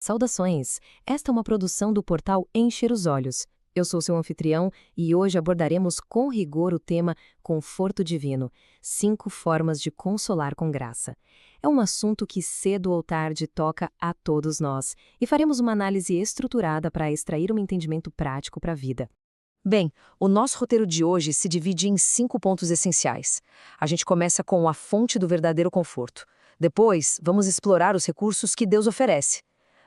Saudações! Esta é uma produção do portal Encher os Olhos. Eu sou seu anfitrião e hoje abordaremos com rigor o tema Conforto Divino, 5 formas de consolar com graça. É um assunto que cedo ou tarde toca a todos nós e faremos uma análise estruturada para extrair um entendimento prático para a vida. Bem, o nosso roteiro de hoje se divide em 5 pontos essenciais. A gente começa com a fonte do verdadeiro conforto. Depois, vamos explorar os recursos que Deus oferece.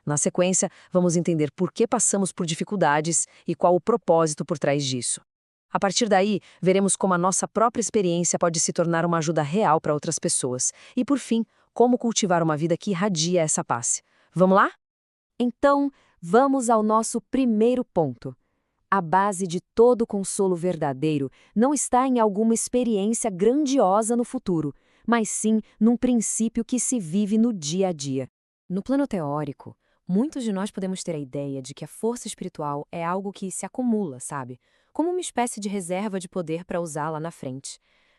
Na sequência, vamos entender por que passamos por dificuldades e qual o propósito por trás disso. A partir daí, veremos como a nossa própria experiência pode se tornar uma ajuda real para outras pessoas. E, por fim, como cultivar uma vida que irradia essa paz. Vamos lá? Então, vamos ao nosso primeiro ponto. A base de todo consolo verdadeiro não está em alguma experiência grandiosa no futuro, mas sim num princípio que se vive no dia a dia. No plano teórico, muitos de nós podemos ter a ideia de que a força espiritual é algo que se acumula, sabe? Como uma espécie de reserva de poder para usar lá na frente.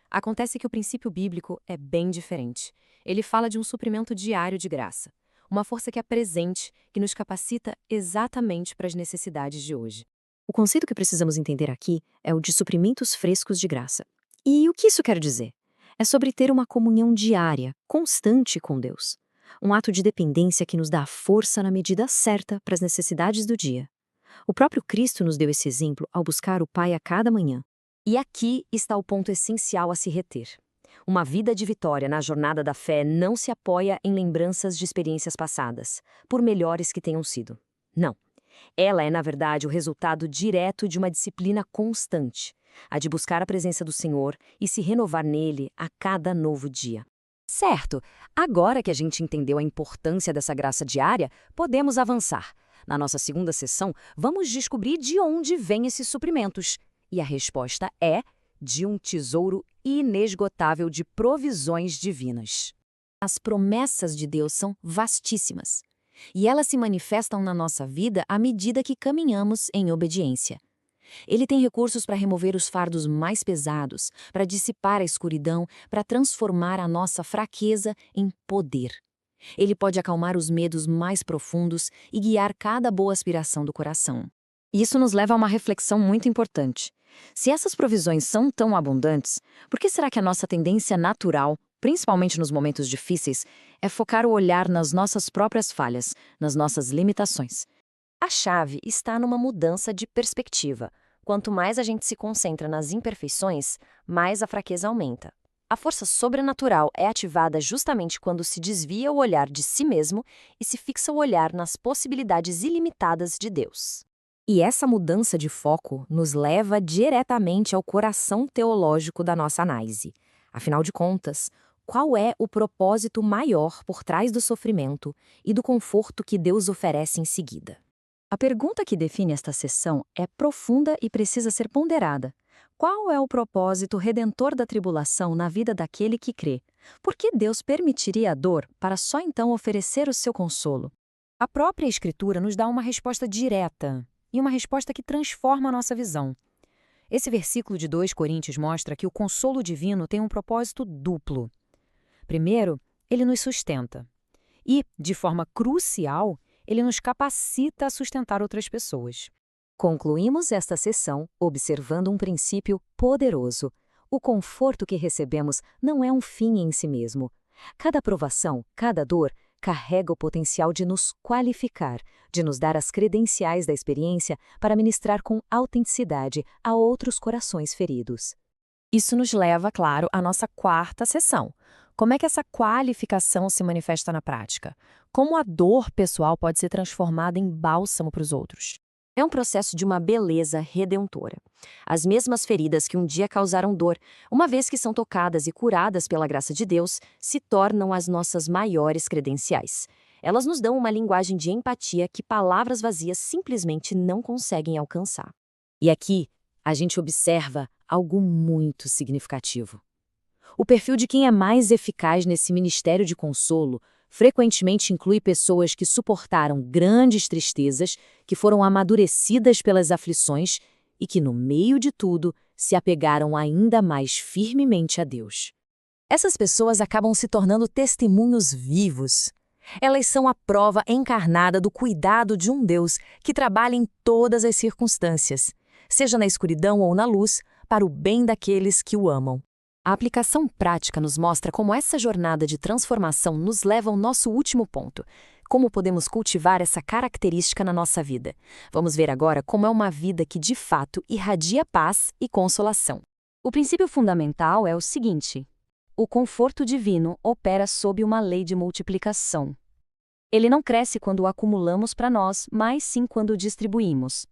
Acontece que o princípio bíblico é bem diferente. Ele fala de um suprimento diário de graça. Uma força que é presente, que nos capacita exatamente para as necessidades de hoje. O conceito que precisamos entender aqui é o de suprimentos frescos de graça. E o que isso quer dizer? É sobre ter uma comunhão diária, constante com Deus. Um ato de dependência que nos dá a força na medida certa para as necessidades do dia. O próprio Cristo nos deu esse exemplo ao buscar o Pai a cada manhã. E aqui está o ponto essencial a se reter. Uma vida de vitória na jornada da fé não se apoia em lembranças de experiências passadas, por melhores que tenham sido. Não. Ela é, na verdade, o resultado direto de uma disciplina constante, a de buscar a presença do Senhor e se renovar nele a cada novo dia. Certo, agora que a gente entendeu a importância dessa graça diária, podemos avançar. Na nossa segunda sessão, vamos descobrir de onde vêm esses suprimentos. E a resposta é de um tesouro inesgotável de provisões divinas. As promessas de Deus são vastíssimas. E elas se manifestam na nossa vida à medida que caminhamos em obediência. Ele tem recursos para remover os fardos mais pesados, para dissipar a escuridão, para transformar a nossa fraqueza em poder. Ele pode acalmar os medos mais profundos e guiar cada boa aspiração do coração. Isso nos leva a uma reflexão muito importante. Se essas provisões são tão abundantes, por que será que a nossa tendência natural, principalmente nos momentos difíceis, é focar o olhar nas nossas próprias falhas, nas nossas limitações? A chave está numa mudança de perspectiva. Quanto mais a gente se concentra nas imperfeições, mais a fraqueza aumenta. A força sobrenatural é ativada justamente quando se desvia o olhar de si mesmo e se fixa o olhar nas possibilidades ilimitadas de Deus. E essa mudança de foco nos leva diretamente ao coração teológico da nossa análise. Afinal de contas, qual é o propósito maior por trás do sofrimento e do conforto que Deus oferece em seguida? A pergunta que define esta sessão é profunda e precisa ser ponderada. Qual é o propósito redentor da tribulação na vida daquele que crê? Por que Deus permitiria a dor para só então oferecer o seu consolo? A própria Escritura nos dá uma resposta direta e uma resposta que transforma a nossa visão. Esse versículo de 2 Coríntios mostra que o consolo divino tem um propósito duplo. Primeiro, ele nos sustenta. E, de forma crucial, ele nos capacita a sustentar outras pessoas. Concluímos esta sessão observando um princípio poderoso. O conforto que recebemos não é um fim em si mesmo. Cada provação, cada dor, carrega o potencial de nos qualificar, de nos dar as credenciais da experiência para ministrar com autenticidade a outros corações feridos. Isso nos leva, claro, à nossa quarta sessão. Como é que essa qualificação se manifesta na prática? Como a dor pessoal pode ser transformada em bálsamo para os outros? É um processo de uma beleza redentora. As mesmas feridas que um dia causaram dor, uma vez que são tocadas e curadas pela graça de Deus, se tornam as nossas maiores credenciais. Elas nos dão uma linguagem de empatia que palavras vazias simplesmente não conseguem alcançar. E aqui, a gente observa algo muito significativo. O perfil de quem é mais eficaz nesse ministério de consolo frequentemente inclui pessoas que suportaram grandes tristezas, que foram amadurecidas pelas aflições e que, no meio de tudo, se apegaram ainda mais firmemente a Deus. Essas pessoas acabam se tornando testemunhos vivos. Elas são a prova encarnada do cuidado de um Deus que trabalha em todas as circunstâncias, seja na escuridão ou na luz, para o bem daqueles que o amam. A aplicação prática nos mostra como essa jornada de transformação nos leva ao nosso último ponto. Como podemos cultivar essa característica na nossa vida? Vamos ver agora como é uma vida que de fato irradia paz e consolação. O princípio fundamental é o seguinte: o conforto divino opera sob uma lei de multiplicação. Ele não cresce quando o acumulamos para nós, mas sim quando o distribuímos.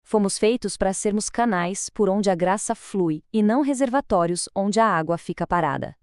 Fomos feitos para sermos canais por onde a graça flui e não reservatórios onde a água fica parada.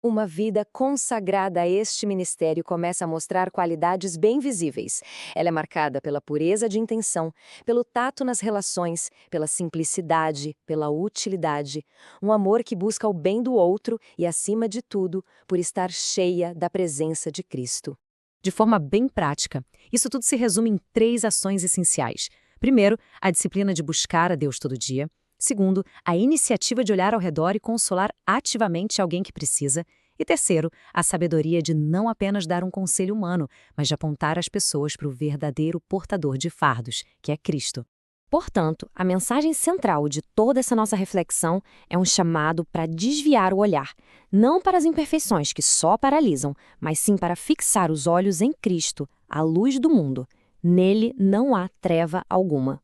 Uma vida consagrada a este ministério começa a mostrar qualidades bem visíveis. Ela é marcada pela pureza de intenção, pelo tato nas relações, pela simplicidade, pela utilidade, um amor que busca o bem do outro e, acima de tudo, por estar cheia da presença de Cristo. De forma bem prática, isso tudo se resume em 3 ações essenciais. Primeiro, a disciplina de buscar a Deus todo dia. Segundo, a iniciativa de olhar ao redor e consolar ativamente alguém que precisa. E terceiro, a sabedoria de não apenas dar um conselho humano, mas de apontar as pessoas para o verdadeiro portador de fardos, que é Cristo. Portanto, a mensagem central de toda essa nossa reflexão é um chamado para desviar o olhar, não para as imperfeições que só paralisam, mas sim para fixar os olhos em Cristo, a luz do mundo. Nele não há treva alguma.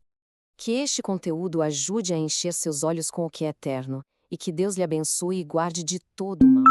Que este conteúdo ajude a encher seus olhos com o que é eterno, e que Deus lhe abençoe e guarde de todo o mal.